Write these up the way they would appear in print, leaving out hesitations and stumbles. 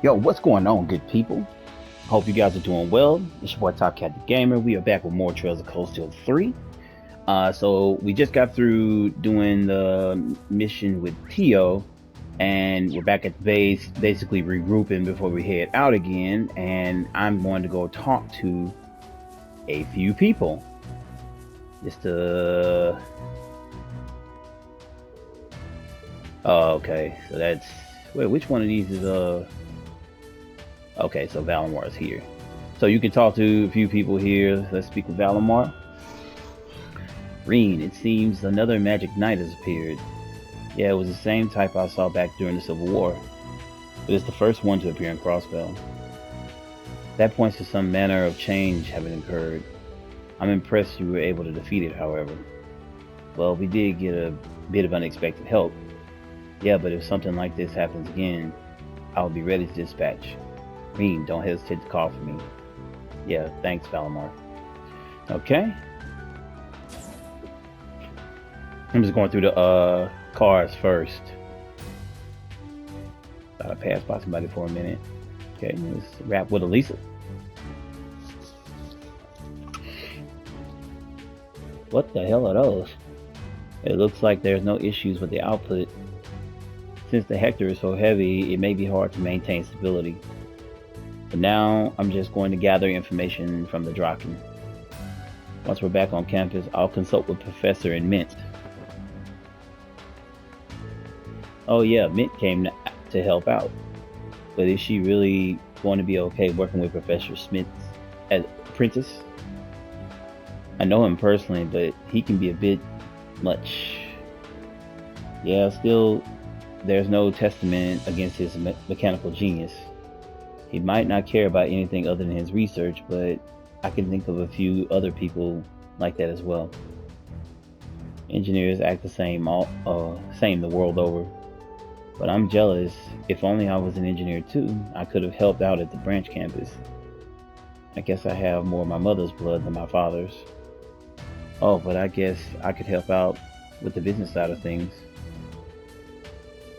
Yo, what's going on, good people? Hope you guys are doing well. It's your boy Top Cat the Gamer. We are back with more Trails of Cold Steel 3. So we just got through doing the mission with Tio, and we're back at the base, basically regrouping before we head out again. And I'm going to go talk to a few people. Just oh, okay. So that's wait, which one of these is okay, so Valimar is here. So you can talk to a few people here. Let's speak with Valimar. Reen, it seems another magic knight has appeared. Yeah, it was the same type I saw back during the Civil War, but it's the first one to appear in Crossbell. That points to some manner of change having occurred. I'm impressed you were able to defeat it, however. Well, we did get a bit of unexpected help. Yeah, but if something like this happens again, I'll be ready to dispatch. Reen, don't hesitate to call for me. Yeah, thanks, Valimar. Okay. I'm just going through the cars first. Thought I passed by somebody for a minute. Okay, let's wrap with Elisa. What the hell are those? It looks like there's no issues with the output. Since the Hector is so heavy, it may be hard to maintain stability. But now, I'm just going to gather information from the Draken. Once we're back on campus, I'll consult with Professor and Mint. Oh yeah, Mint came to help out. But is she really going to be okay working with Professor Smith as apprentice? I know him personally, but he can be a bit much. Yeah, still, there's no testament against his mechanical genius. He might not care about anything other than his research, but I can think of a few other people like that as well. Engineers act the same the world over. But I'm jealous. If only I was an engineer too, I could have helped out at the branch campus. I guess I have more of my mother's blood than my father's. Oh, but I guess I could help out with the business side of things.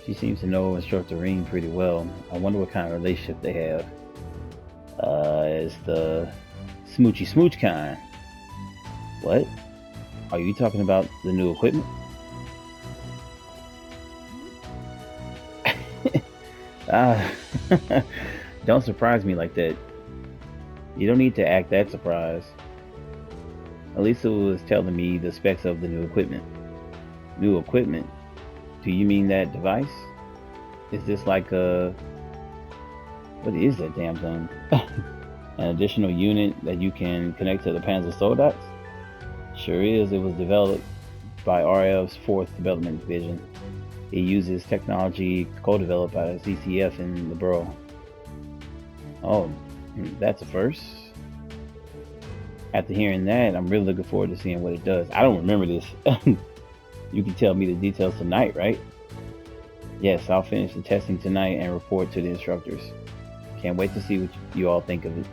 She seems to know Instructor Reen pretty well. I wonder what kind of relationship they have. It's the smoochy smooch kind. What? Are you talking about the new equipment? Ah, don't surprise me like that. You don't need to act that surprised. Elisa was telling me the specs of the new equipment. New equipment? Do you mean that device? Is this like a... What is that damn thing? An additional unit that you can connect to the Panzer Soldaten? Sure is. It was developed by RF's 4th Development Division. It uses technology co-developed by CCF in the borough. Oh, that's a first. After hearing that, I'm really looking forward to seeing what it does. I don't remember this. You can tell me the details tonight, right? Yes, I'll finish the testing tonight and report to the instructors. Can't wait to see what you all think of it.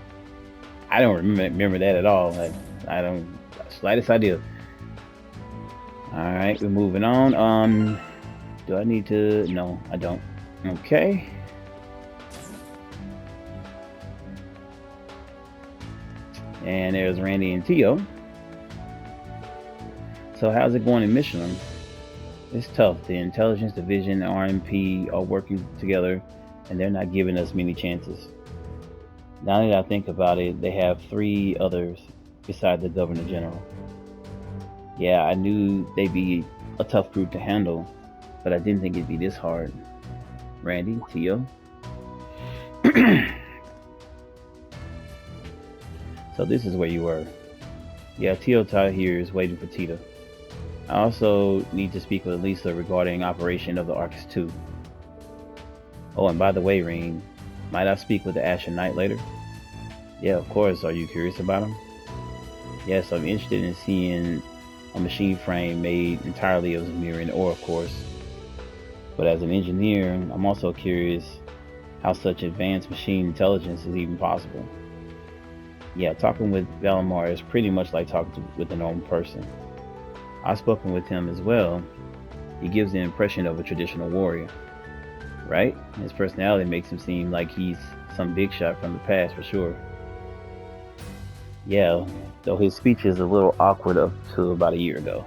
I don't remember that at all. I don't slightest idea. Alright, we're moving on. Do I need to? No, I don't. Okay. And there's Randy and Tio. So how's it going in Michelin? It's tough. The Intelligence Division and RMP are working together, and they're not giving us many chances. Now that I think about it, they have 3 others besides the Governor General. Yeah, I knew they'd be a tough group to handle, but I didn't think it'd be this hard. Randy, Tio. So this is where you were. Yeah, Tio here is waiting for Tita. I also need to speak with Lisa regarding operation of the Arcus 2. Oh, and by the way, Reen, might I speak with the Ashen Knight later? Yeah, of course. Are you curious about him? Yes, I'm interested in seeing a machine frame made entirely of Zemirian ore, of course. But as an engineer, I'm also curious how such advanced machine intelligence is even possible. Yeah, talking with Valimar is pretty much like talking with a normal person. I've spoken with him as well. He gives the impression of a traditional warrior. right? His personality makes him seem like he's some big shot from the past for sure. Yeah, though his speech is a little awkward up to about a year ago.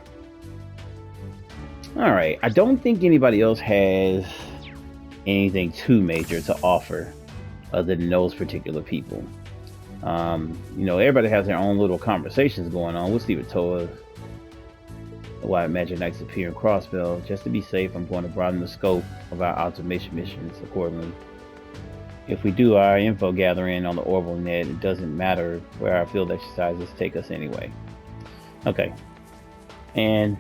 All right, I don't think anybody else has anything too major to offer other than those particular people. Everybody has their own little conversations going on. We'll see what Toa, why Magic Knights appear in Crossbell. Just to be safe, I'm going to broaden the scope of our automation missions accordingly. If we do our info gathering on the Orbital Net, it doesn't matter where our field exercises take us anyway. Okay. And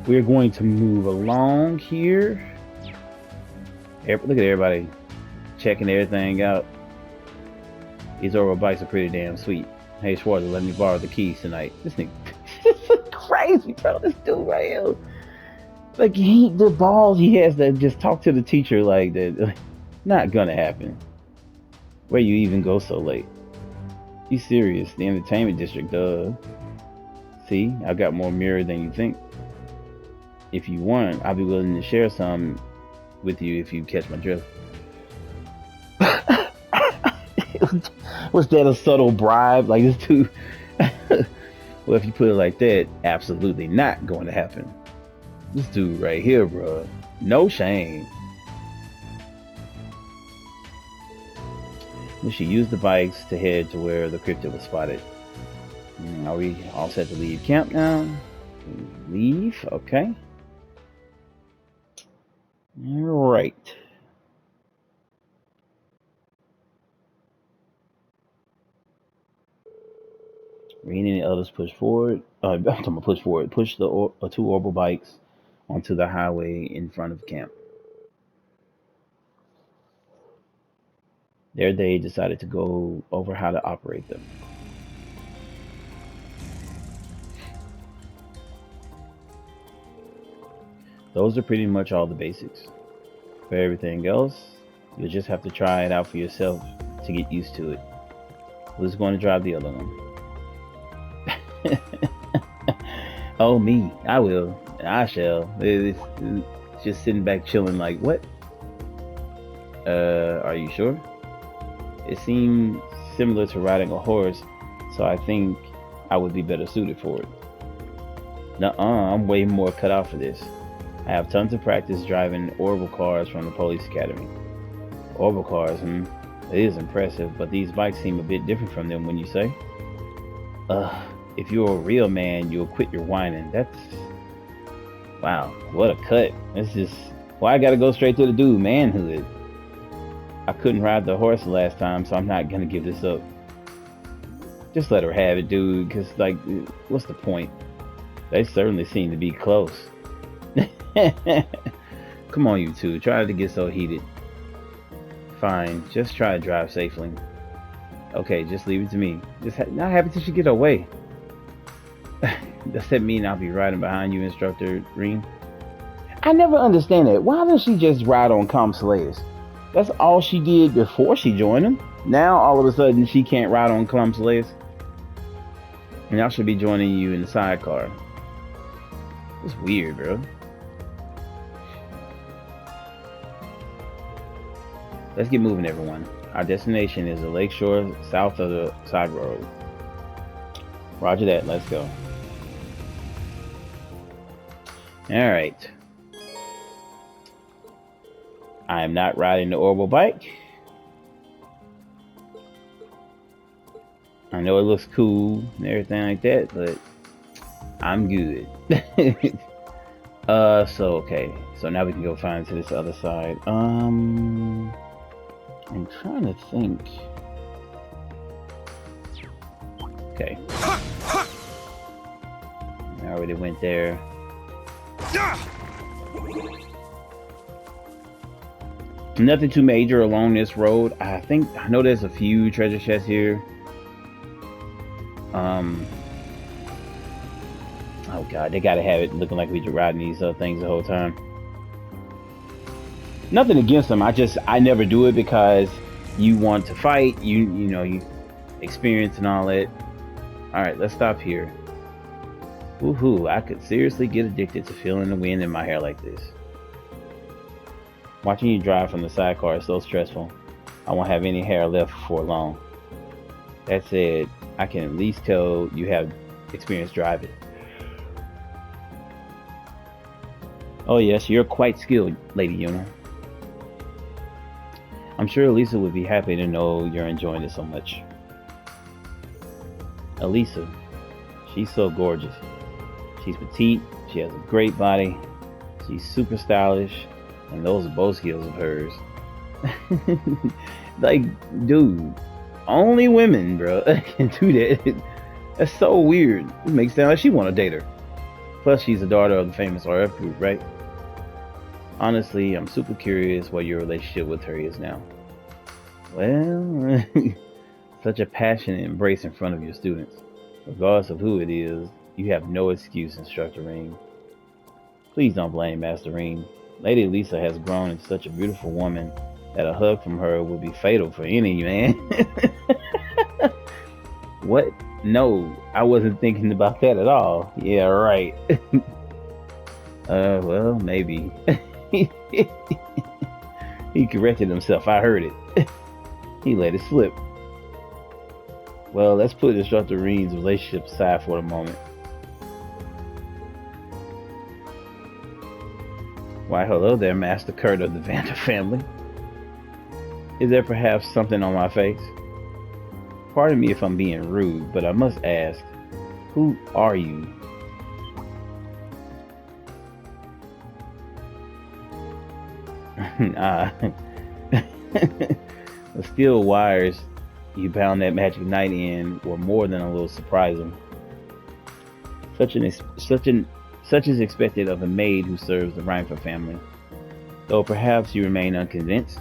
we're going to move along here. Look at everybody checking everything out. These orbital bikes are pretty damn sweet. Hey, Schwarzer, let me borrow the keys tonight. This nigga, this is crazy, bro. This dude right here. Like, the balls he has to just talk to the teacher like that. Like, not gonna happen. Where you even go so late? You serious? The entertainment district, duh. See, I got more mirror than you think. If you want, I'll be willing to share some with you if you catch my drift. Was that a subtle bribe? Like this dude? Well, if you put it like that, absolutely not going to happen. This dude right here, bro. No shame. We should use the bikes to head to where the cryptid was spotted. Are we all set to leave camp now? Leave? Okay. All right. Reed and the others push forward. I'm talking about push forward. Push the two orbital bikes onto the highway in front of camp. There they decided to go over how to operate them. Those are pretty much all the basics. For everything else, you'll just have to try it out for yourself to get used to it. Who's going to drive the other one? Oh, me. I will. I shall. It's just sitting back chilling like, what? Are you sure? It seemed similar to riding a horse, so I think I would be better suited for it. Nuh-uh, I'm way more cut out for this. I have tons of practice driving orbital cars from the police academy. Orbital cars, it is impressive, but these bikes seem a bit different from them, when you say? If you're a real man, you'll quit your whining. That's... Wow, what a cut. It's just... Why I gotta go straight to the dude, manhood? I couldn't ride the horse the last time, so I'm not gonna give this up. Just let her have it, dude, because, like, what's the point? They certainly seem to be close. Come on, you two. Try to get so heated. Fine, just try to drive safely. Okay, just leave it to me. Just not happy till she get away. Does that mean I'll be riding behind you, Instructor Green? I never understand that. Why doesn't she just ride on Slayers? That's all she did before she joined him. Now, all of a sudden, she can't ride on Slayers. And I should be joining you in the sidecar. It's weird, bro. Let's get moving, everyone. Our destination is the lakeshore south of the side road. Roger that. Let's go. All right. I am not riding the orbital bike. I know it looks cool and everything like that, but I'm good. Okay. So now we can go find to this other side. I'm trying to think. Okay. I already went there. Nothing too major along this road. I know there's a few treasure chests here. Oh god, they gotta have it looking like we just riding these things the whole time. Nothing against them. I never do it because you want to fight. You experience and all that. All right, let's stop here. Woohoo! I could seriously get addicted to feeling the wind in my hair like this. Watching you drive from the sidecar is so stressful. I won't have any hair left for long. That said, I can at least tell you have experience driving. Oh yes, you're quite skilled, Lady Yuna. I'm sure Elisa would be happy to know you're enjoying it so much. Elisa, she's so gorgeous. She's petite, she has a great body, she's super stylish, and those bow skills of hers. Like, dude, only women, bro, can do that. That's so weird. It makes it sound like she want to date her. Plus, she's the daughter of the famous RF group, right? Honestly, I'm super curious what your relationship with her is now. Well, such a passionate embrace in front of your students. Regardless of who it is, you have no excuse, Instructor Ring. Please don't blame Master Ring. Lady Lisa has grown into such a beautiful woman that a hug from her would be fatal for any man. What? No, I wasn't thinking about that at all. Yeah, right. Well, maybe. He corrected himself. I heard it. He let it slip. Well, let's put Instructor Ring's relationship aside for a moment. Why, hello there, Master Kurt of the Vander family. Is there perhaps something on my face? Pardon me if I'm being rude, but I must ask, who are you? The steel wires you bound that magic knight in were more than a little surprising. Such is expected of a maid who serves the Reinfer family. Though perhaps you remain unconvinced.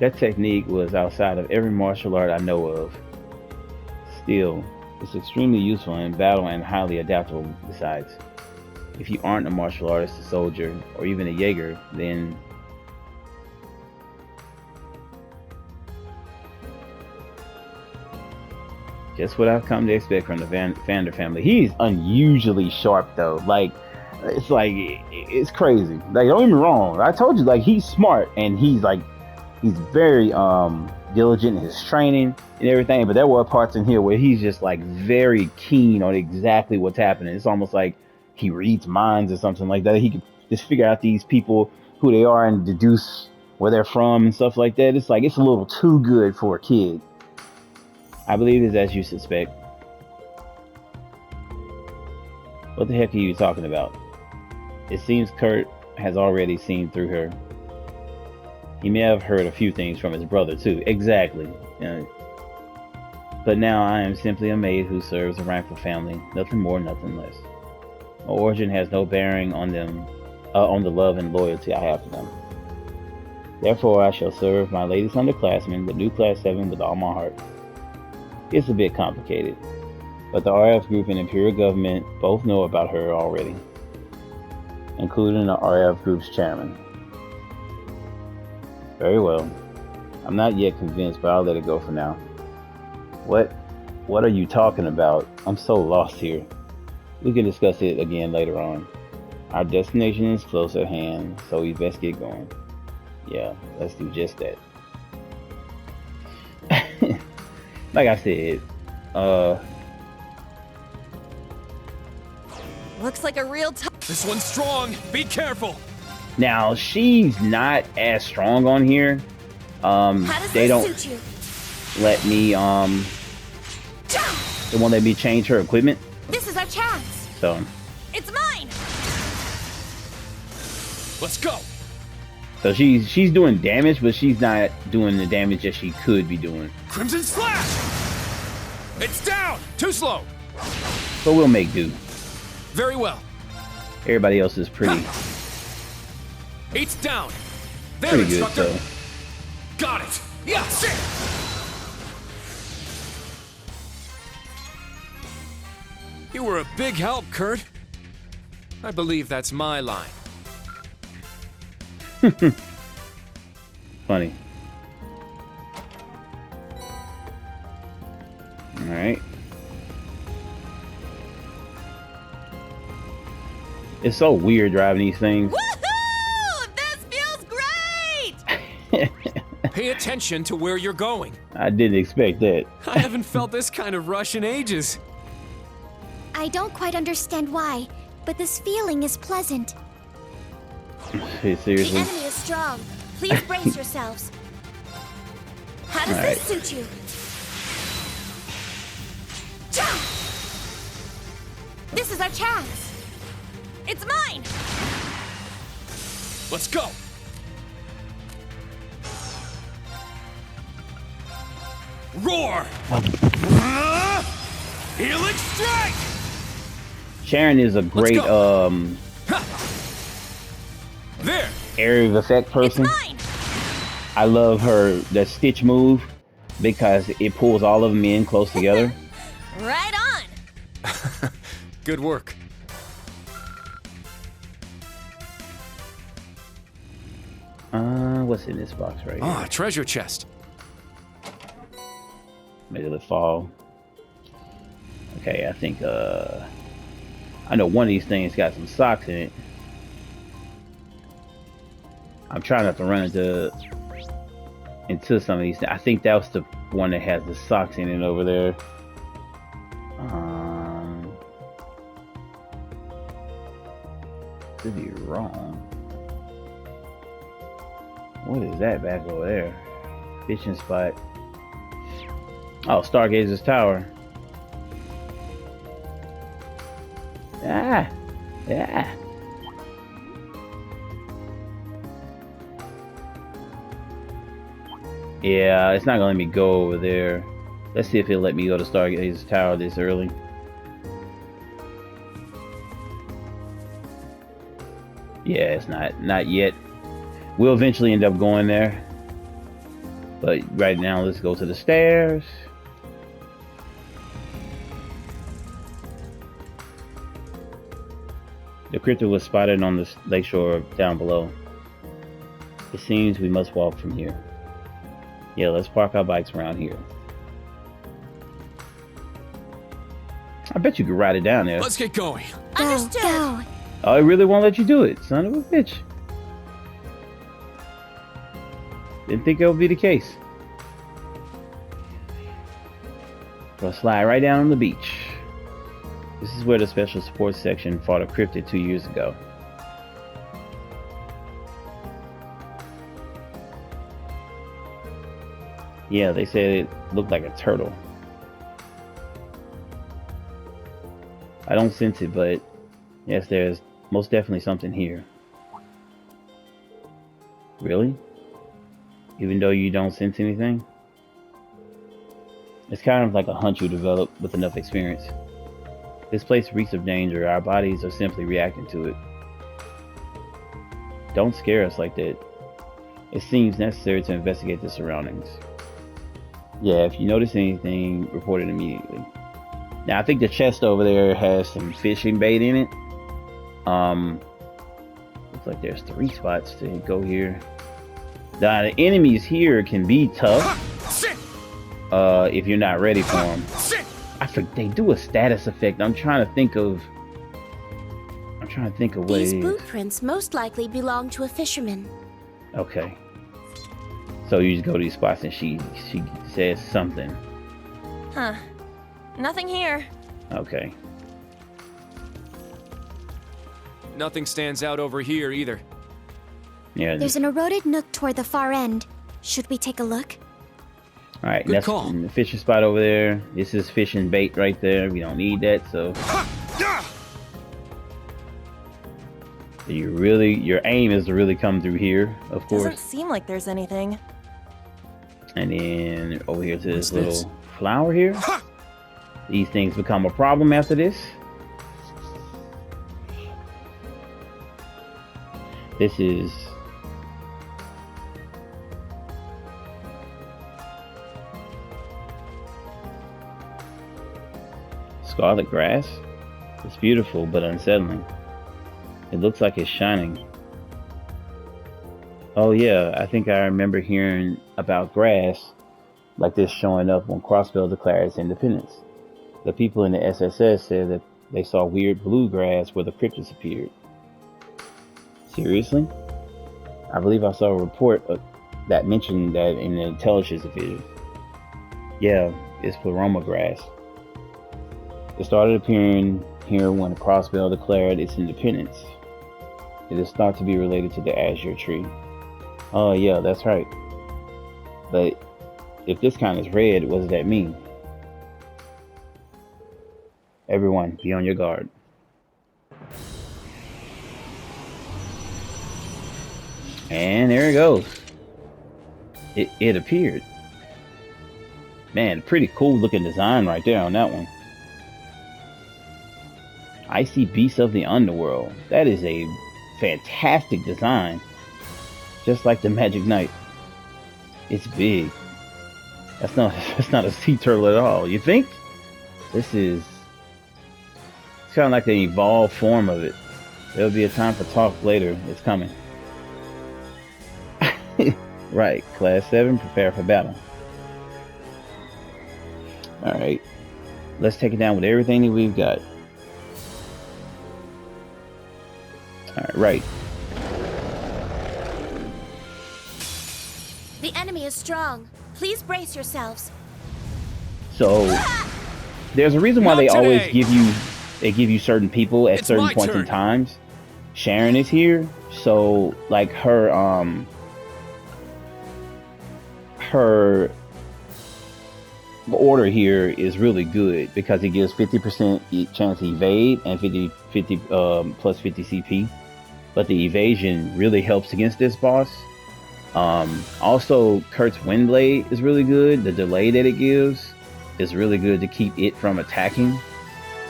That technique was outside of every martial art I know of. Still, it's extremely useful in battle and highly adaptable besides. If you aren't a martial artist, a soldier, or even a Jaeger, then just what I've come to expect from the Vander family. He's unusually sharp though. Like, it's crazy. Like, don't get me wrong. I told you, like, he's smart and he's very diligent in his training and everything. But there were parts in here where he's just like very keen on exactly what's happening. It's almost like he reads minds or something like that. He can just figure out these people, who they are, and deduce where they're from and stuff like that. It's like, it's a little too good for a kid. I believe it's as you suspect. What the heck are you talking about? It seems Kurt has already seen through her. He may have heard a few things from his brother too. Exactly. But now I am simply a maid who serves the Reinfer family. Nothing more, nothing less. My origin has no bearing on them, on the love and loyalty I have for them. Therefore, I shall serve my latest underclassmen, the new Class 7, with all my heart. It's a bit complicated, but the RF group and Imperial government both know about her already, including the RF group's chairman. Very well. I'm not yet convinced, but I'll let it go for now. What are you talking about? I'm so lost here. We can discuss it again later on. Our destination is close at hand, so we best get going. Yeah, let's do just that. Like I said, looks like a real This one's strong. Be careful. now she's not as strong on here. They don't let me they won't let me change her equipment. This is our chance. So It's mine. Let's go. so she's doing damage, but she's not doing the damage that she could be doing. Crimson Slash. It's down. Too slow. But we'll make do. Very well. Everybody else is pretty It's down. There, good. instructor. So Got it. Yes. You were a big help, Kurt. I believe that's my line. funny. All right. It's so weird driving these things. Woohoo! Pay attention to where you're going. I didn't expect that. I haven't felt this kind of rush in ages. I don't quite understand why, but this feeling is pleasant. Hey, The seriously? enemy is strong. Please brace yourselves. How does Alright. this suit you? This is our chance. It's mine. Let's go. Roar! Helix strike! Sharon is a great There! area of effect It's person. mine. I love her that stitch move because it pulls all of them in close together. Right on. Good work. What's in this box right here? Ah, treasure chest. Maybe it'll fall. Okay, I think I know one of these things got some socks in it. I'm trying not to run into some of these. I think that was the one that has the socks in it over there. Could be wrong. What is that back over there? Fishing spot. Oh, Stargazer's Tower. Ah, yeah. Yeah, it's not gonna let me go over there. Let's see if it'll let me go to Stargazer's Tower this early. Yeah, it's not yet. We'll eventually end up going there. But right now, let's go to the stairs. The cryptid was spotted on the lakeshore down below. It seems we must walk from here. Yeah, let's park our bikes around here. I bet you could ride it down there. Let's get going. Go, Understood. go. Oh, it really won't let you do it, son of a bitch. Didn't think that would be the case. We'll slide right down on the beach. This is where the Special Support Section fought a cryptid 2 years ago. Yeah, they said it looked like a turtle. I don't sense it, but yes, there's most definitely something here. Really? Even though you don't sense anything? It's kind of like a hunch you develop with enough experience. This place reeks of danger. Our bodies are simply reacting to it. Don't scare us like that. It seems necessary to investigate the surroundings. Yeah, if you notice anything, report it immediately. Now, I think the chest over there has some fishing bait in it. Looks like there's 3 spots to go here. Now, the enemies here can be tough if you're not ready for them. I forget they do a status effect. I'm trying to think of what These it is. boot prints most likely belong to a fisherman. Okay. So you just go to these spots and she says something. Huh. Nothing here. Okay. Nothing stands out over here either. Yeah. There's an eroded nook toward the far end. Should we take a look? All right. Good That's call. the fishing spot over there. This is fishing bait right there. We don't need that. So your aim is to really come through here, of Doesn't course. seem like there's anything. And then over here to What's this little this? flower here. These things become a problem after this. This is scarlet grass. It's beautiful but unsettling. It looks like it's shining. Oh yeah, I think I remember hearing about grass like this showing up when Crossbell declared its independence. The people in the SSS said that they saw weird blue grass where the cryptids appeared. Seriously? I believe I saw a report that mentioned that in the intelligence division. Yeah, it's pleroma grass. It started appearing here when the crossbell declared its independence. It is thought to be related to the azure tree. Oh yeah, that's right. But if this kind is red, what does that mean? Everyone, be on your guard. And there it goes. It appeared. Man, pretty cool looking design right there on that one. Icy Beast of the Underworld. That is a fantastic design. Just like the Magic Knight. It's big. That's not a sea turtle at all. You think? It's kind of like the evolved form of it. There'll be a time for talk later. It's coming. Right, Class 7, prepare for battle. Alright. Let's take it down with everything that we've got. Alright, right. The enemy is strong. Please brace yourselves. So there's a reason why Not they always today. give you certain people at It's certain my points in turn. times. Sharon is here, so like her order here is really good because it gives 50% chance to evade and 50 plus 50 CP. But the evasion really helps against this boss. Also, Kurt's Windblade is really good. The delay that it gives is really good to keep it from attacking.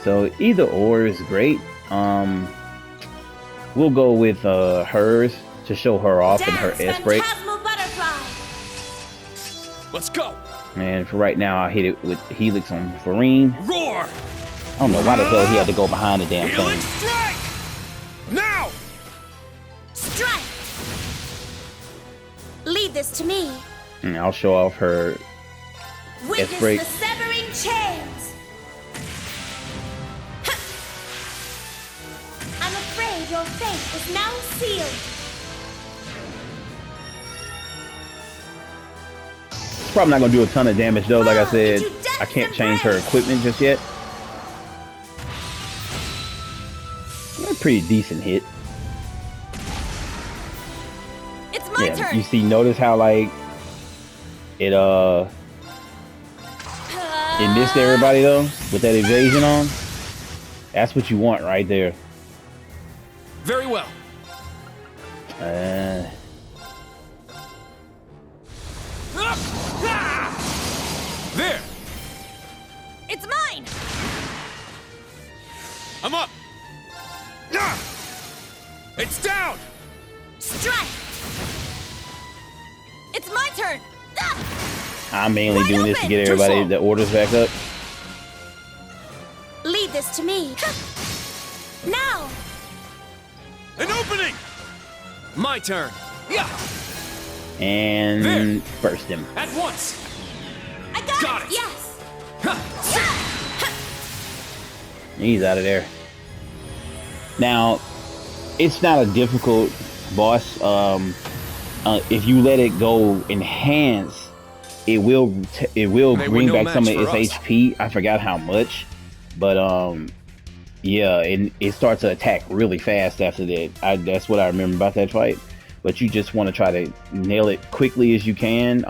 So either or is great. We'll go with hers to show her off in her S break. Phantasmal butterfly. Let's go. And for right now, I'll hit it with Helix on Farine. Roar. I don't know why the hell he had to go behind the damn Healing thing. strike. Now. Strike. Lead this to me. And I'll show off her Witness break. the severing chains. Ha! I'm afraid your fate is now sealed. Probably not gonna do a ton of damage though. Like I said, I can't change her equipment just yet. A pretty decent hit. It's my Yeah, turn. you see, notice how like it missed everybody though with that evasion on. That's what you want right there. Very well. There. It's mine. I'm up. It's down. Strike. It's my turn. I'm mainly Wide doing this to open. get Too everybody slow. the orders back up. Lead this to me. Now. An opening. My turn. Yeah. And There. burst him. At once. I got, Got it. it. Yes. Ha. He's out of there. Now, it's not a difficult boss. If you let it go enhance, it will They were bring no back some of match its for us. HP. I forgot how much, but yeah, and it starts to attack really fast after that. That's what I remember about that fight. But you just want to try to nail it quickly as you can.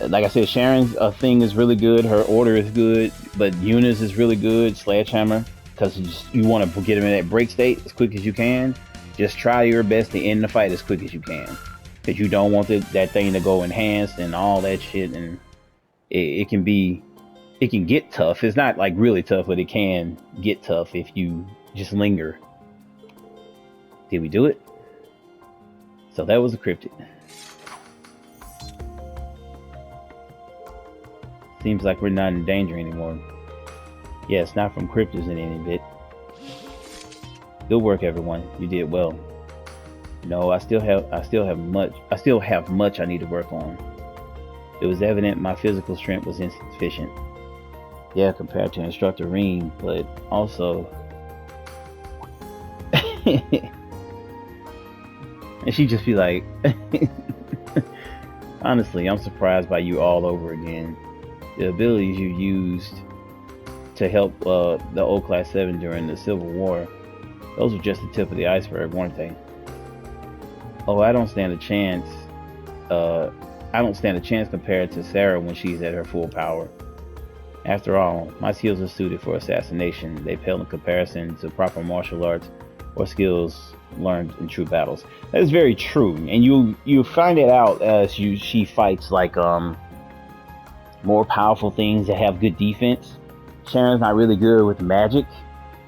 Like I said, Sharon's thing is really good. Her order is good, but Yuna's is really good. Sledgehammer, because you want to get him in that break state as quick as you can. Just try your best to end the fight as quick as you can, because you don't want that thing to go enhanced and all that shit. And it can get tough. It's not like really tough, but it can get tough if you just linger. Did we do it? So that was a cryptid. Seems like we're not in danger anymore. Yeah, it's not from cryptids in any bit. Good work, everyone. You did well. No, I still have much I need to work on. It was evident my physical strength was insufficient. Yeah, compared to Instructor Reem, but also and she'd just be like Honestly, I'm surprised by you all over again. The abilities you used to help the old Class 7 during the Civil War, those were just the tip of the iceberg, weren't they? Oh, I don't stand a chance. I don't stand a chance compared to Sarah when she's at her full power. After all, my skills are suited for assassination. They pale in comparison to proper martial arts or skills learned in true battles. That is very true, and you find it out as she fights like more powerful things that have good defense. Sharon's not really good with magic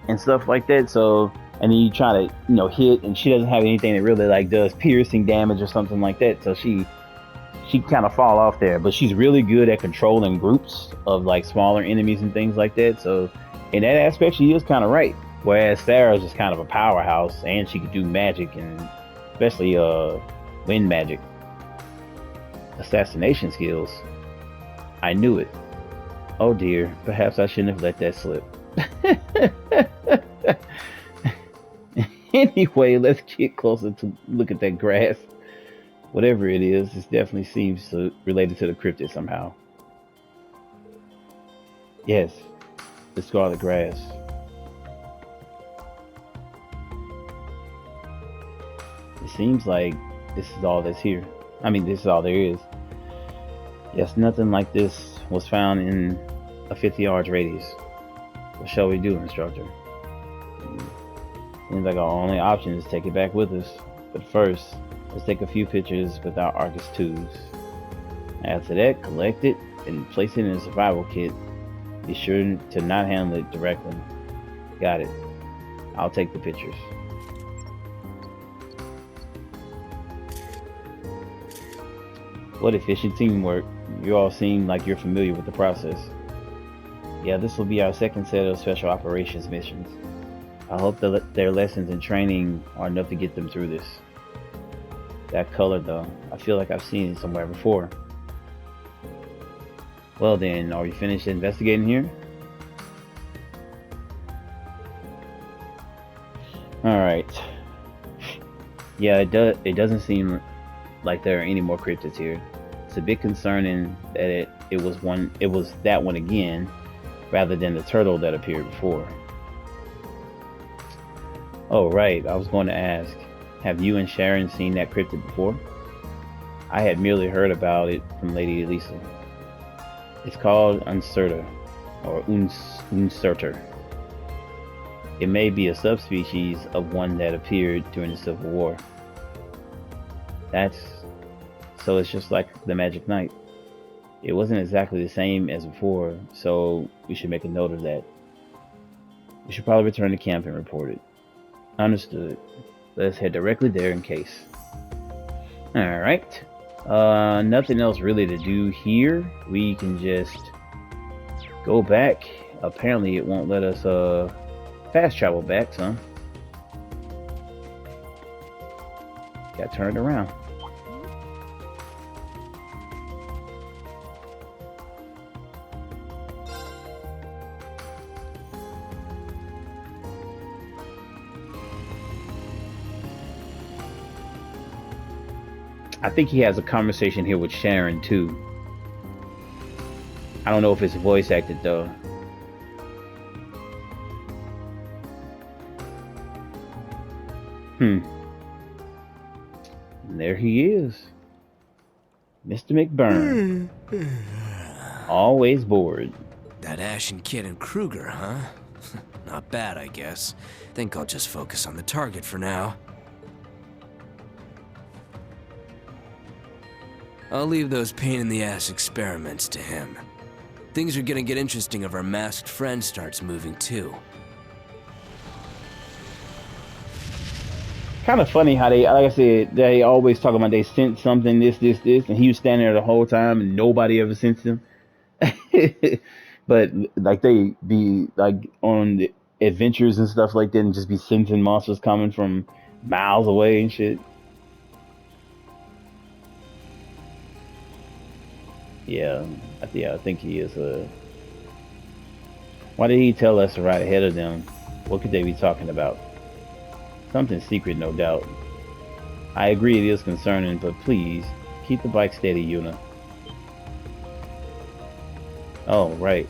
and stuff like that, so and then you try to hit, and she doesn't have anything that really like does piercing damage or something like that, so she kind of fall off there. But she's really good at controlling groups of like smaller enemies and things like that, so in that aspect she is kind of right. Whereas Sarah's just kind of a powerhouse, and she could do magic, and especially wind magic. Assassination skills, I knew it. Oh dear, perhaps I shouldn't have let that slip. Anyway, let's get closer to look at that grass. Whatever it is, it definitely seems related to the cryptid somehow. Yes, the scarlet grass. It seems like this is all that's here. I mean, this is all there is. Yes, nothing like this was found in a 50 yards radius. What shall we do, instructor? Seems like our only option is to take it back with us. But first, let's take a few pictures with our Arcus tubes. After that, collect it and place it in a survival kit. Be sure to not handle it directly. Got it. I'll take the pictures. What efficient teamwork. You all seem like you're familiar with the process. Yeah, this will be our second set of special operations missions. I hope that their lessons and training are enough to get them through this. That color though, I feel like I've seen it somewhere before. Well then, are we finished investigating here? Alright. Yeah, it doesn't seem like there are any more cryptids here. It's a bit concerning that it was that one again, rather than the turtle that appeared before. Oh right, I was going to ask, have you and Sharon seen that cryptid before? I had merely heard about it from Lady Elisa. It's called Uncerta, or Uncerter. It may be a subspecies of one that appeared during the Civil War. So it's just like the Magic Knight. It wasn't exactly the same as before, so we should make a note of that. We should probably return to camp and report it. Understood. Let's head directly there in case. Alright. Nothing else really to do here. We can just go back. Apparently it won't let us fast travel back, so got turned around. I think he has a conversation here with Sharon too. I don't know if it's voice acted though. And there he is. Mr. McBurn. Always bored. That Ashen Kid and Kruger, huh? Not bad, I guess. Think I'll just focus on the target for now. I'll leave those pain-in-the-ass experiments to him. Things are gonna get interesting if our masked friend starts moving too. Kind of funny how they, like I said, they always talk about they sent something, this, and he was standing there the whole time and nobody ever sensed him. But like they be like on the adventures and stuff like that and just be sensing monsters coming from miles away and shit. Yeah, I think he is. Why did he tell us to ride ahead of them? What could they be talking about? Something secret, no doubt. I agree it is concerning, but please, Keep the bike steady, Yuna. Oh, right.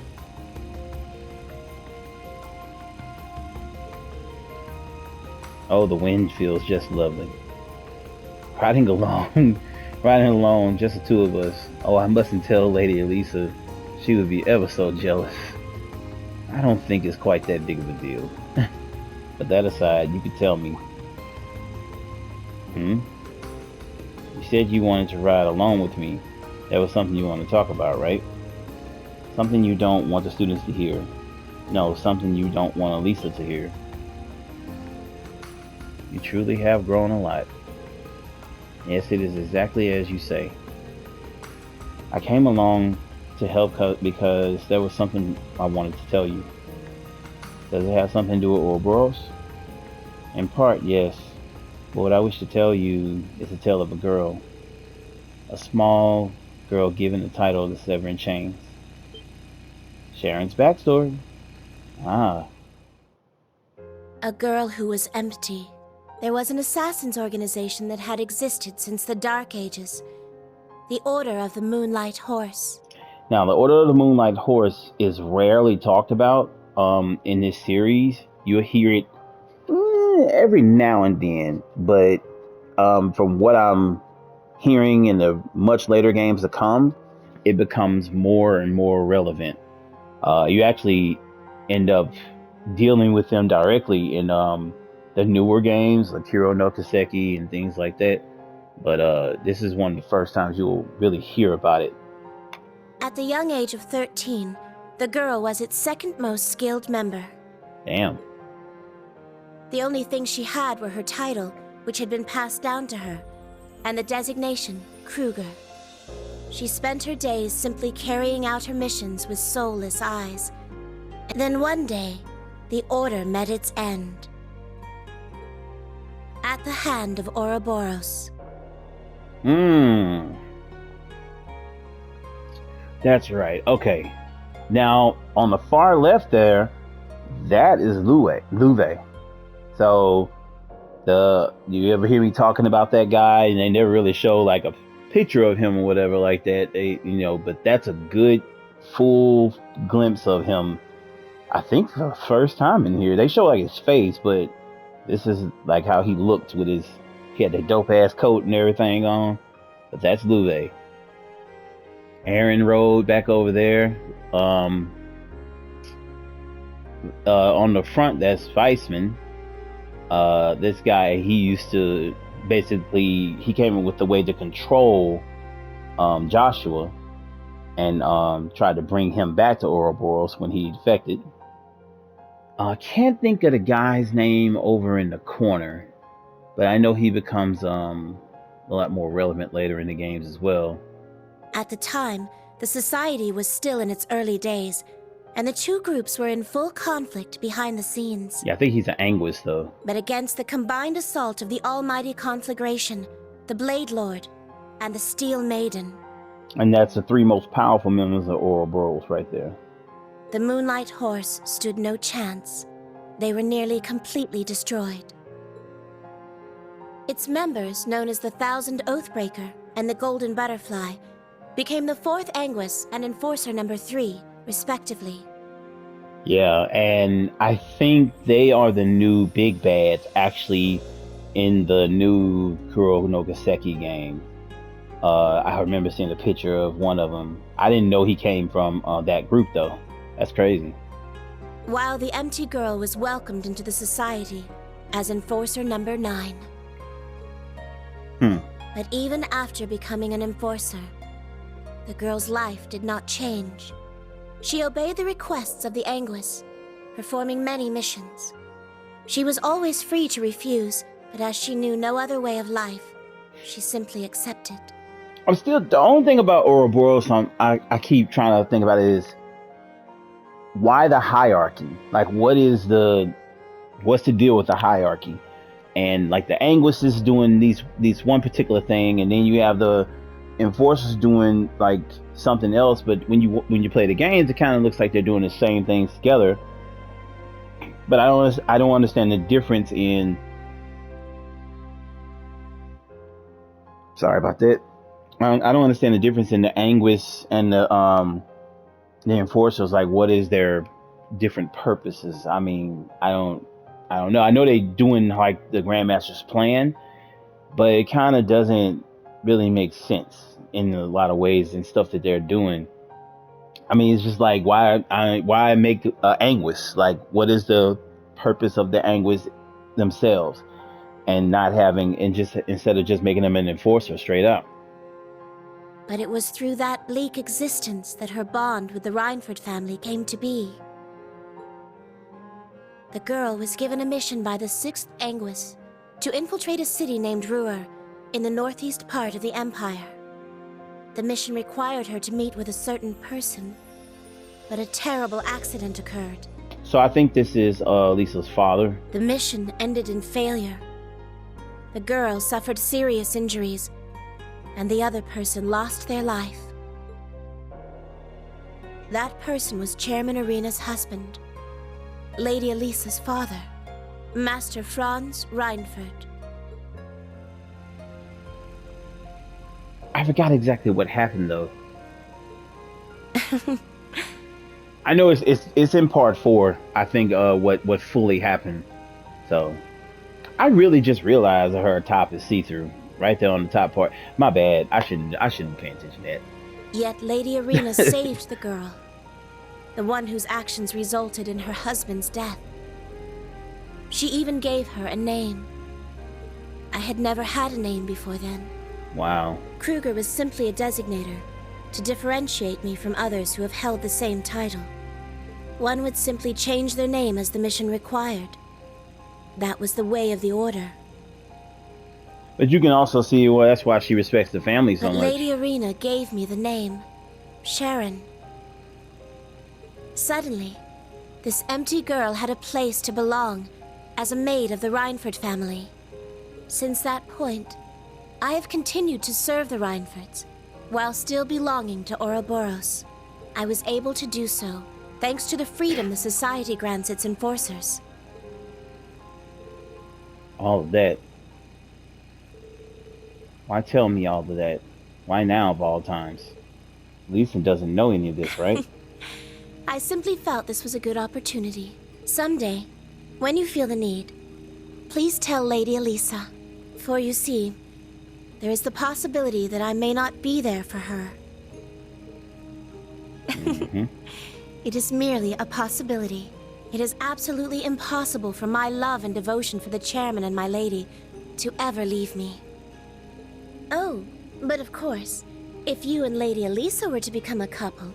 Oh, the wind feels just lovely. Riding along, riding alone, just the two of us. Oh, I mustn't tell Lady Elisa. She would be ever so jealous. I don't think it's quite that big of a deal. But that aside, you could tell me. Hmm? You said you wanted to ride along with me. That was something you want to talk about, right? Something you don't want the students to hear. No, something you don't want Elisa to hear. You truly have grown a lot. Yes, it is exactly as you say. I came along to help because there was something I wanted to tell you. Does it have something to do with Ouroboros? In part, yes. But what I wish to tell you is the tale of a girl. A small girl given the title of the Severing Chains. Sharon's backstory. Ah, A girl who was empty. There was an assassins organization that had existed since the Dark Ages. The Order of the Moonlight Horse. now the Order of the Moonlight Horse is rarely talked about in this series. You'll hear it every now and then, but from what I'm hearing in the much later games to come, it becomes more and more relevant. You actually end up dealing with them directly in the newer games like Hiro no Kiseki and things like that. But this is one of the first times you'll really hear about it. At the young age of 13, the girl was its second most skilled member. Damn. The only thing she had were her title, which had been passed down to her, and the designation, Kruger. She spent her days simply carrying out her missions with soulless eyes. And then one day, the Order met its end. At the hand of Ouroboros. That's right. Okay. Now, on the far left there, that is Louve. So, you ever hear me talking about that guy and they never really show like a picture of him or whatever like that, but that's a good full glimpse of him. I think for the first time in here. They show like his face, but this is like how he looked he had that dope ass coat and everything on. But that's Louve. Aaron Road back over there. On the front, that's Weissman. This guy, he used to he came up with the way to control Joshua and tried to bring him back to Ouroboros when he defected. I can't think of the guy's name over in the corner, but I know he becomes a lot more relevant later in the games as well. At the time, the society was still in its early days, and the two groups were in full conflict behind the scenes. Yeah, I think he's an Anguis, though. But against the combined assault of the Almighty Conflagration, the Blade Lord, and the Steel Maiden. And that's the three most powerful members of Ouroboros right there. The Moonlight Horse stood no chance. They were nearly completely destroyed. Its members, known as the Thousand Oathbreaker and the Golden Butterfly, became the fourth Anguis and Enforcer number 3, respectively. Yeah, and I think they are the new big bads actually in the new Kuro no Kiseki game. I remember seeing a picture of one of them. I didn't know he came from that group though. That's crazy. While the empty girl was welcomed into the society as Enforcer number 9. But even after becoming an Enforcer, the girl's life did not change. She obeyed the requests of the Anguis, performing many missions. She was always free to refuse, but as she knew no other way of life, she simply accepted. The only thing about Ouroboros I keep trying to think about it is why the hierarchy? Like what's the deal with the hierarchy? And like the Anguis is doing these one particular thing, and then you have the Enforcers doing like something else, but when you play the games, it kind of looks like they're doing the same things together. But I don't understand the difference in. Sorry about that. I don't understand the difference in the Anguis and the enforcers. Like, what is their different purposes? I mean, I don't know. I know they doing like the Grandmaster's plan, but it kind of doesn't really make sense in a lot of ways and stuff that they're doing. I mean, it's just like why make Anguis? Like, what is the purpose of the Anguis themselves, and not having and just instead of just making them an enforcer straight up. But it was through that bleak existence that her bond with the Rhineford family came to be. The girl was given a mission by the 6th Anguis to infiltrate a city named Ruhr in the northeast part of the Empire. The mission required her to meet with a certain person, but a terrible accident occurred. So I think this is Lisa's father. The mission ended in failure. The girl suffered serious injuries, and the other person lost their life. That person was Chairman Arena's husband, Lady Elisa's father, Master Franz Rhineford. I forgot exactly what happened though. I know it's in part 4. I think what fully happened. So I really just realized that her top is see through right there on the top part. My bad. I shouldn't pay attention to that. Yet Lady Arena saved the girl, the one whose actions resulted in her husband's death. She even gave her a name. I had never had a name before then. Wow. Kruger was simply a designator to differentiate me from others who have held the same title. One would simply change their name as the mission required. That was the way of the Order. But you can also see, well, that's why she respects the family so But much. Lady Arena gave me the name, Sharon. Suddenly, this empty girl had a place to belong as a maid of the Rhineford family. Since that point, I have continued to serve the Rhinefords while still belonging to Ouroboros. I was able to do so thanks to the freedom the society grants its enforcers. All of that. Why tell me all of that? Why now of all times? Lisa doesn't know any of this, right? I simply felt this was a good opportunity. Someday, when you feel the need, please tell Lady Elisa. For you see, there is the possibility that I may not be there for her. Mm-hmm. It is merely a possibility. It is absolutely impossible for my love and devotion for the chairman and my lady to ever leave me. Oh, but of course, if you and Lady Elisa were to become a couple,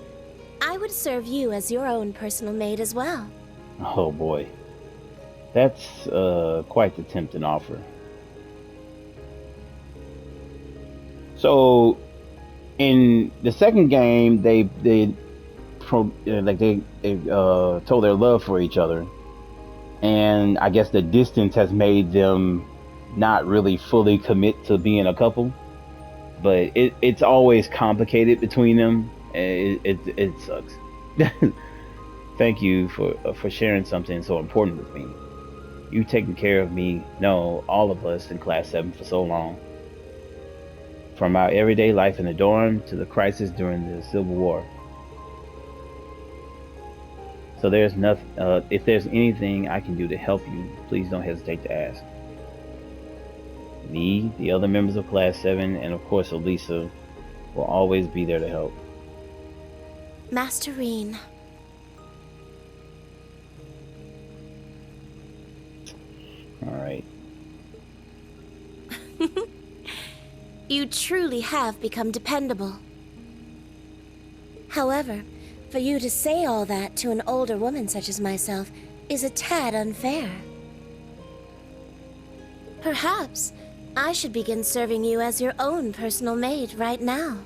I would serve you as your own personal maid as well. Oh boy. That's quite the tempting offer. So in the second game, they told their love for each other, and I guess the distance has made them not really fully commit to being a couple. But it's always complicated between them. It sucks. Thank you for sharing something so important with me. You've taken care of me, no, all of us in Class 7 for so long. From our everyday life in the dorm to the crisis during the Civil War. So there's nothing. If there's anything I can do to help you, please don't hesitate to ask. Me, the other members of Class 7, and of course Elisa, will always be there to help. Master Reen. All right. You truly have become dependable. However, for you to say all that to an older woman such as myself is a tad unfair. Perhaps I should begin serving you as your own personal maid right now.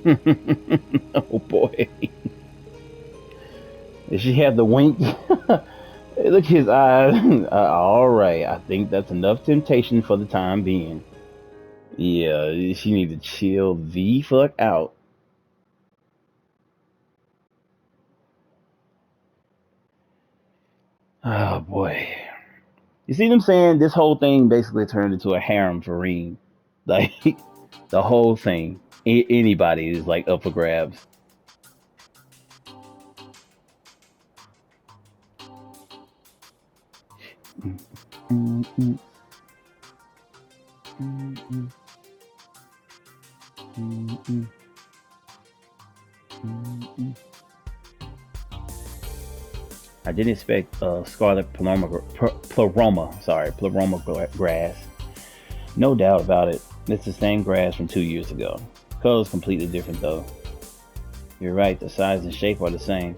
Oh boy. Did she have the wink? Look at his eyes. All right, I think that's enough temptation for the time being. Yeah, she need to chill the fuck out. Oh boy. You see them saying this whole thing basically turned into a harem for Reem. Like The whole thing. Anybody is like up for grabs. I didn't expect scarlet pleroma grass. No doubt about it. It's the same grass from 2 years ago. Color's completely different though. You're right, the size and shape are the same.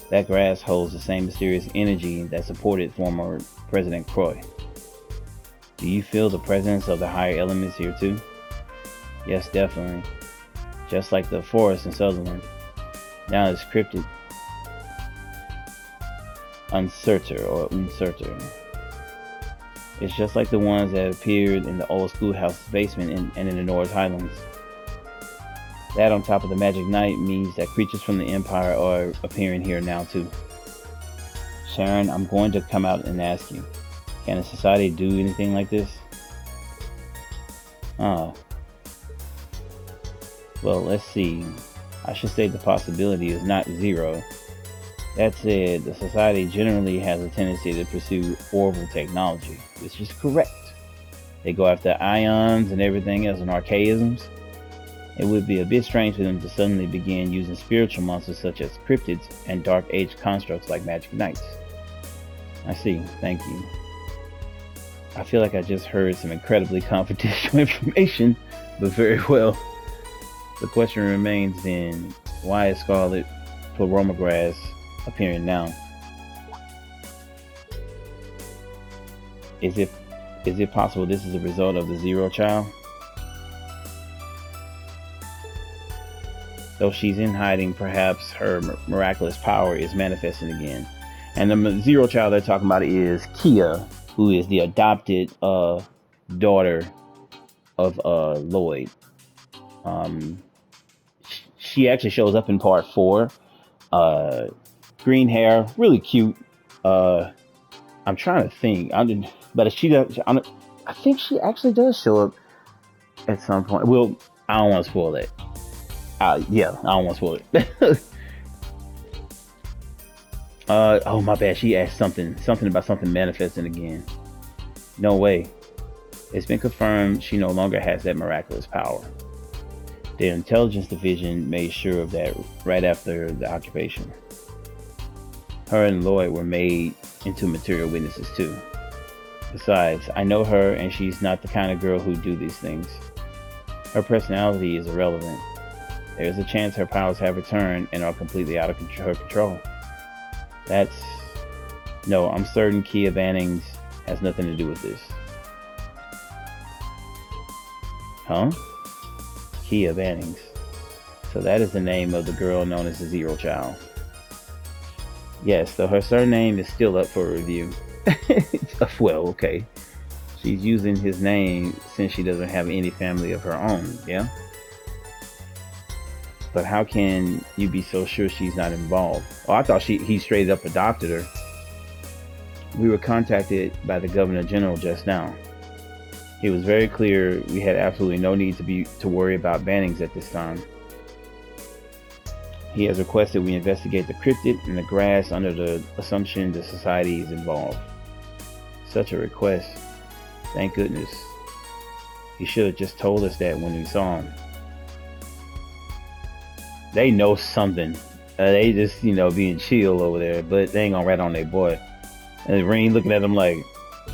That grass holds the same mysterious energy that supported former President Croy. Do you feel the presence of the higher elements here too? Yes, definitely. Just like the forest in Sutherland. Now it's cryptid uncertain. It's just like the ones that appeared in the old schoolhouse's basement and in the North Highlands. That on top of the magic night means that creatures from the Empire are appearing here now too. Sharon, I'm going to come out and ask you, can a society do anything like this? Ah, well, let's see. I should say the possibility is not zero. That said, the society generally has a tendency to pursue orbital technology, which is correct. They go after ions and everything else and archaisms. It would be a bit strange for them to suddenly begin using spiritual monsters such as cryptids and dark age constructs like magic knights. I see, thank you. I feel like I just heard some incredibly confidential information, but very well. The question remains then, why is scarlet pleroma grass appearing now? Is it possible this is a result of the Zero Child? Though she's in hiding, perhaps her miraculous power is manifesting again. And the Zero Child they're talking about is Kia, who is the adopted daughter of Lloyd. She actually shows up in part 4. Green hair, really cute. I'm trying to think. But she does. I think she actually does show up at some point. Well, I don't want to spoil it. Yeah, I don't want to spoil it. Oh my bad. She asked something about something manifesting again. No way. It's been confirmed she no longer has that miraculous power. The intelligence division made sure of that right after the occupation. Her and Lloyd were made into material witnesses too. Besides, I know her and she's not the kind of girl who'd do these things. Her personality is irrelevant. There's a chance her powers have returned and are completely out of her control. No, I'm certain Kia Bannings has nothing to do with this. Huh? Kia Bannings. So that is the name of the girl known as the Zero Child. Yes, though her surname is still up for review. Well, okay. She's using his name since she doesn't have any family of her own, yeah? But how can you be so sure she's not involved? Oh, I thought he straight up adopted her. We were contacted by the Governor General just now. It was very clear we had absolutely no need to worry about Bannings at this time. He has requested we investigate the cryptid and the grass under the assumption the society is involved. Such a request. Thank goodness. He should have just told us that when we saw him. They know something. They just, being chill over there, but they ain't gonna rat on their boy. And Rain looking at him like,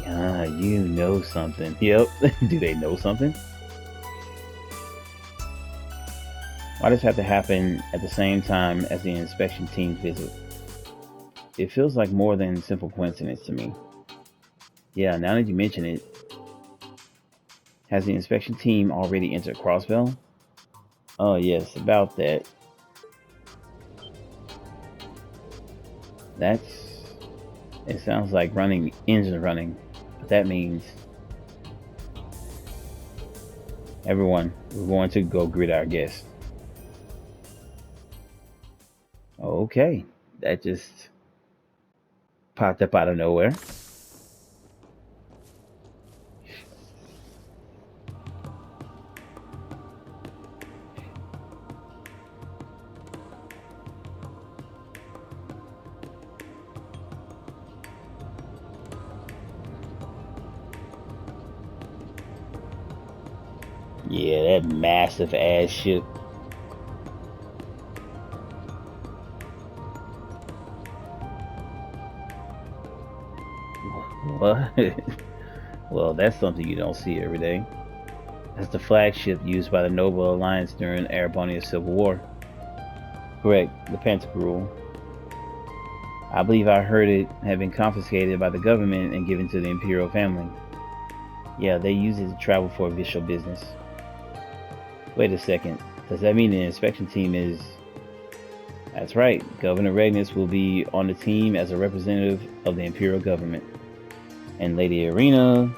yeah, you know something. Yep. Do they know something? Why does it have to happen at the same time as the inspection team's visit? It feels like more than simple coincidence to me. Yeah, now that you mention it, has the inspection team already entered Crossville? Oh yes, about that. It sounds like engine running. But that means everyone, we're going to go greet our guests. Okay, that just popped up out of nowhere. Yeah, that massive ass ship. What? Well, that's something you don't see every day. That's the flagship used by the Noble Alliance during Erebonia's Civil War. Correct, the Pantagruel. I believe I heard it had been confiscated by the government and given to the Imperial family. Yeah, they use it to travel for official business. Wait a second. Does that mean the inspection team is... That's right. Governor Regnus will be on the team as a representative of the Imperial government. And Lady Irina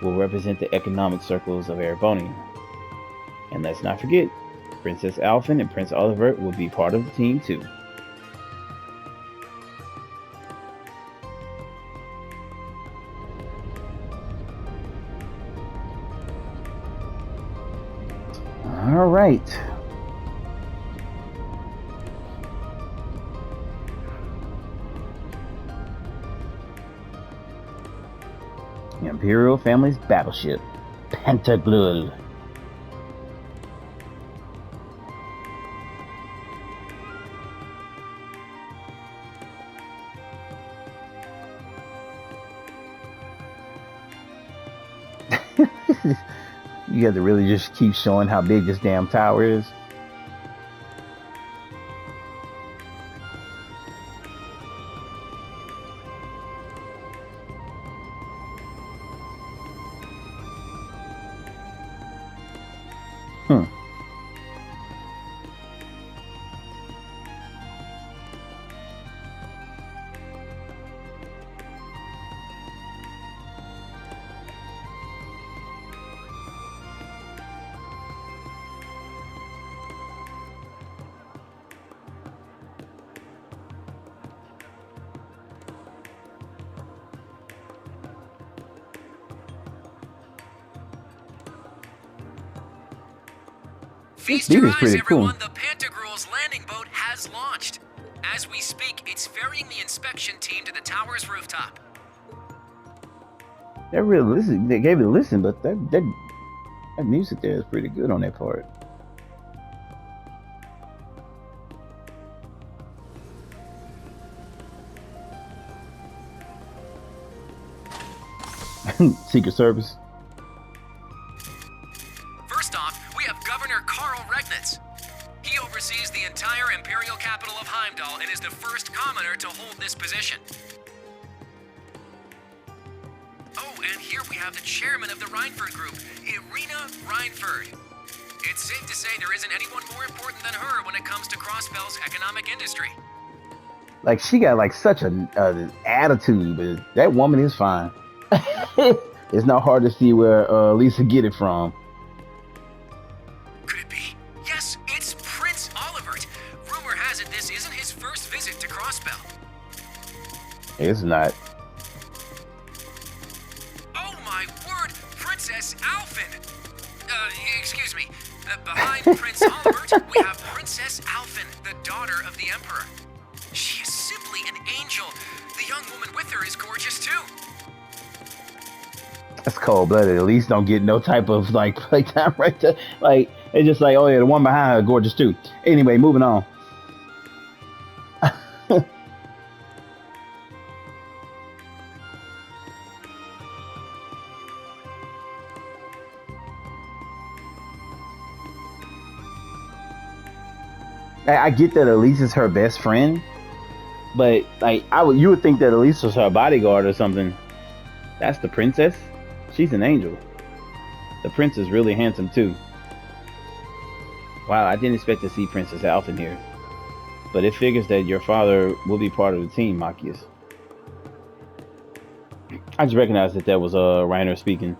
will represent the economic circles of Erebonia. And let's not forget, Princess Alphen and Prince Oliver will be part of the team too. All right. The Imperial family's battleship, Pantagruel. You have to really just keep showing how big this damn tower is. Hmm. Feast This your is eyes, pretty cool. everyone. The Pantagruel's landing boat has launched. As we speak, it's ferrying the inspection team to the tower's rooftop. That really listen. They gave it a listen, but that music there is pretty good on that part. Secret Service. First off, we have Governor Karl Regnitz. He oversees the entire imperial capital of Heimdall and is the first commoner to hold this position. Oh, and here we have the chairman of the Reinford Group, Irina Reinford. It's safe to say there isn't anyone more important than her when it comes to Crossbell's economic industry. Like she got like such an attitude, but that woman is fine. It's not hard to see where Lisa get it from. Could it be? Yes, it's Prince Olivert. Rumor has it this isn't his first visit to Crossbell. It's not. Oh my word, Princess Alphen! Excuse me. Behind Prince Olivert, we have Princess Alphen, the daughter of the Emperor. She is simply an angel. The young woman with her is gorgeous too. That's cold blooded. At least don't get no type of like playtime right there. Like it's just like, oh yeah, the one behind her gorgeous too. Anyway, moving on. I get that Elise is her best friend, but like you would think that Elise was her bodyguard or something. That's the princess. She's an angel. The prince is really handsome too. Wow, I didn't expect to see Princess Alphen here, but it figures that your father will be part of the team, Machias. I just recognized that was Reiner speaking.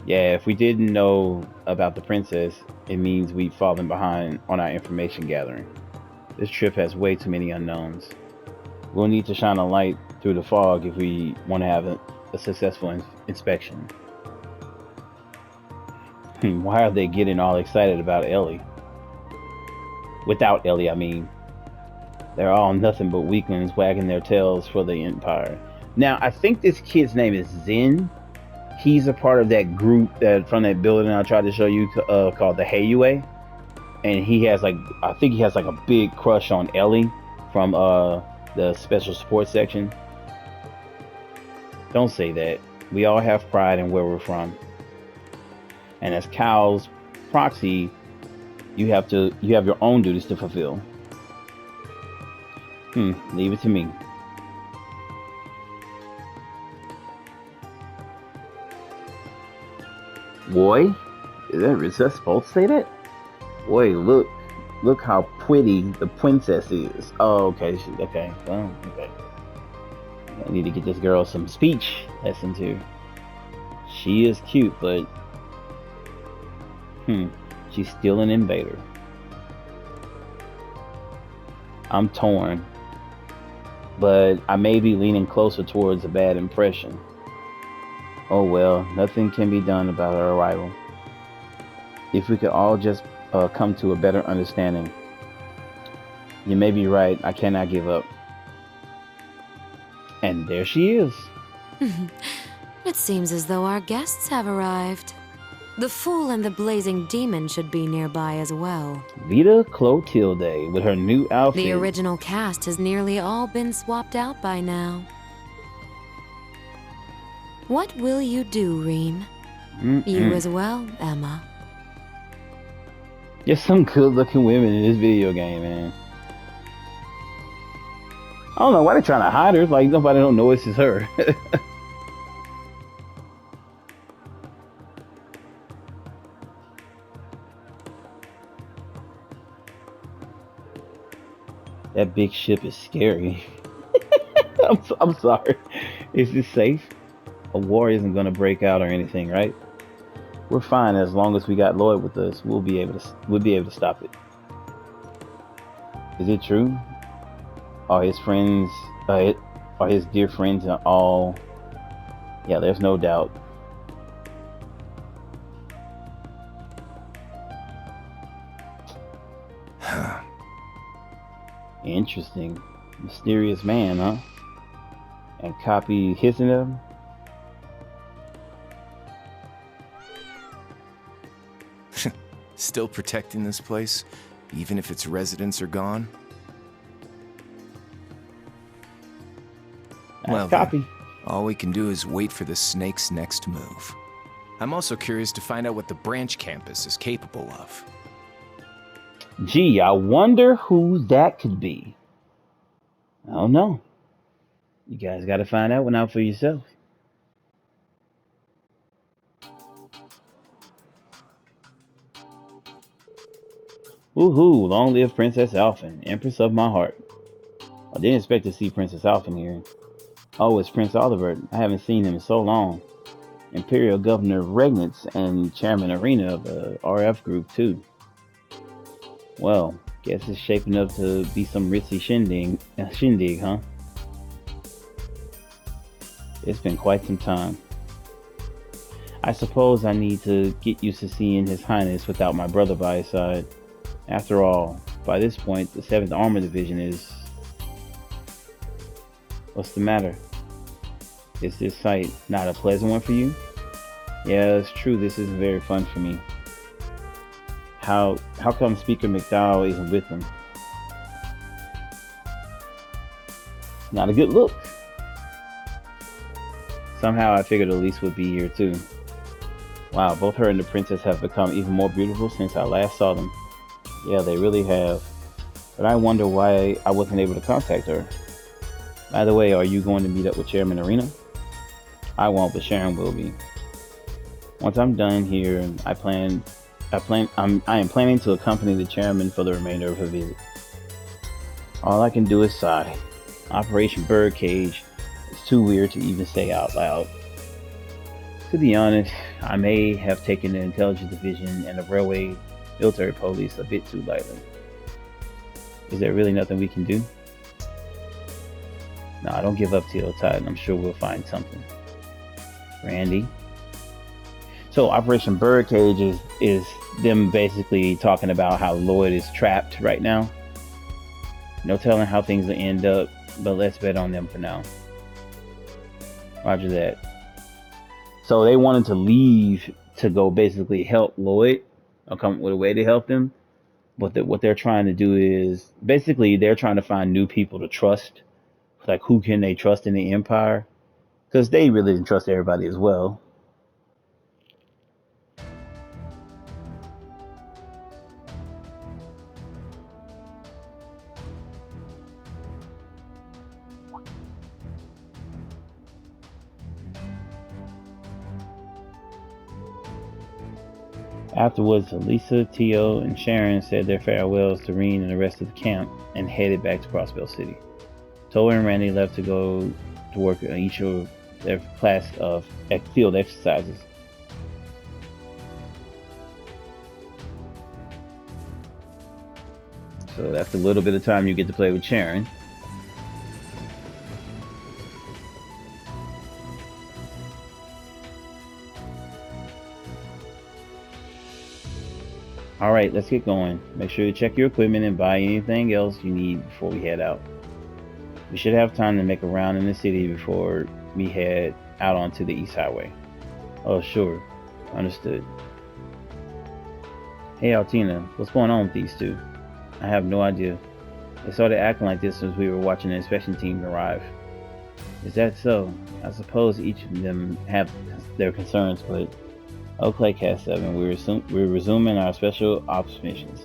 Yeah, if we didn't know about the princess, it means we've fallen behind on our information gathering. This trip has way too many unknowns. We'll need to shine a light through the fog if we want to have a successful inspection. Why are they getting all excited about Ellie? Without Ellie, I mean. They're all nothing but weaklings wagging their tails for the Empire. Now, I think this kid's name is Zen. He's a part of that group that from that building I tried to show you called the Hayue, and he has like I think he has like a big crush on Ellie from the special sports section. Don't say that. We all have pride in where we're from, and as Cal's proxy, you have your own duties to fulfill. Leave it to me. Boy, is that supposed to say that? Boy, look how pretty the princess is. Oh, okay, okay, well, okay. I need to get this girl some speech lessons here. She is cute, but she's still an invader. I'm torn, but I may be leaning closer towards a bad impression. Oh well, nothing can be done about our arrival. If we could all just come to a better understanding. You may be right, I cannot give up. And there she is. It seems as though our guests have arrived. The Fool and the Blazing Demon should be nearby as well. Vita Clotilde with her new outfit. The original cast has nearly all been swapped out by now. What will you do, Reem? You as well, Emma. There's some good-looking women in this video game, man. I don't know why they're trying to hide her. Like nobody don't know this is her. That big ship is scary. I'm sorry. Is this safe? A war isn't going to break out or anything, right? We're fine as long as we got Lloyd with us. We'll be able to stop it. Is it true? Are his friends, are his dear friends all? Yeah, there's no doubt. Interesting. Mysterious man, huh? And copy hissing them? Still protecting this place, even if its residents are gone? Well, copy. then, all we can do is wait for the snake's next move. I'm also curious to find out what the branch campus is capable of. Gee, I wonder who that could be. I don't know. You guys got to find out one out for yourself. Woohoo! Long live Princess Alphen, Empress of my heart. I didn't expect to see Princess Alphen here. Oh, it's Prince Oliver. I haven't seen him in so long. Imperial Governor Regnitz and Chairman Arena of the RF group too. Well, guess it's shaping up to be some ritzy shindig, huh? It's been quite some time. I suppose I need to get used to seeing His Highness without my brother by his side. After all, by this point, the 7th Armor Division is... What's the matter? Is this sight not a pleasant one for you? Yeah, it's true, this isn't very fun for me. How come Speaker McDowell isn't with them? Not a good look. Somehow I figured Elise would be here too. Wow, both her and the princess have become even more beautiful since I last saw them. Yeah, they really have. But I wonder why I wasn't able to contact her. By the way, are you going to meet up with Chairman Arena? I won't, but Sharon will be. Once I'm done here, I am planning to accompany the chairman for the remainder of her visit. All I can do is sigh. Operation Birdcage is too weird to even say out loud. To be honest, I may have taken the intelligence division and the railway military police a bit too lightly. Is there really nothing we can do? No, don't give up, Teal Tide. I'm sure we'll find something. Randy. So Operation Birdcage is them basically talking about how Lloyd is trapped right now. No telling how things will end up, but let's bet on them for now. Roger that. So they wanted to leave to go basically help Lloyd, or come up with a way to help him. But what they're trying to do is basically they're trying to find new people to trust. Like, who can they trust in the Empire? Because they really didn't trust everybody as well. Afterwards, Elisa, Tio, and Sharon said their farewells to Reen and the rest of the camp and headed back to Crossbell City. Toa and Randy left to go to work on each of their class of field exercises. So that's a little bit of time you get to play with Sharon. Alright, let's get going. Make sure you check your equipment and buy anything else you need before we head out. We should have time to make a round in the city before we head out onto the East Highway. Oh, sure. Understood. Hey, Altina, what's going on with these two? I have no idea. They started acting like this as we were watching the inspection team arrive. Is that so? I suppose each of them have their concerns, but okay, Cast 7, we're resuming our special ops missions.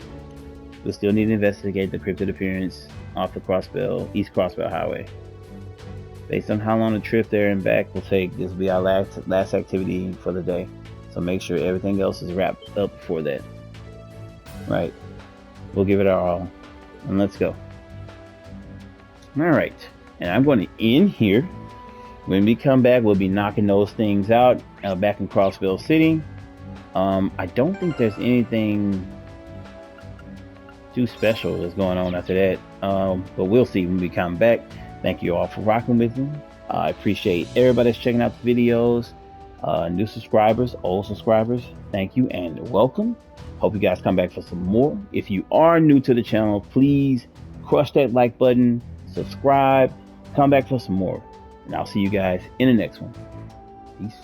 We still need to investigate the cryptid appearance off the East Crossbell Highway. Based on how long the trip there and back will take, this will be our last activity for the day. So make sure everything else is wrapped up before that. Right. We'll give it our all. And let's go. Alright. And I'm going to end here. When we come back, we'll be knocking those things out back in Crossbell City. I don't think there's anything too special that's going on after that. But we'll see when we come back. Thank you all for rocking with me. I appreciate everybody that's checking out the videos. New subscribers, old subscribers, thank you and welcome. Hope you guys come back for some more. If you are new to the channel, please crush that like button, subscribe, come back for some more. And I'll see you guys in the next one. Peace.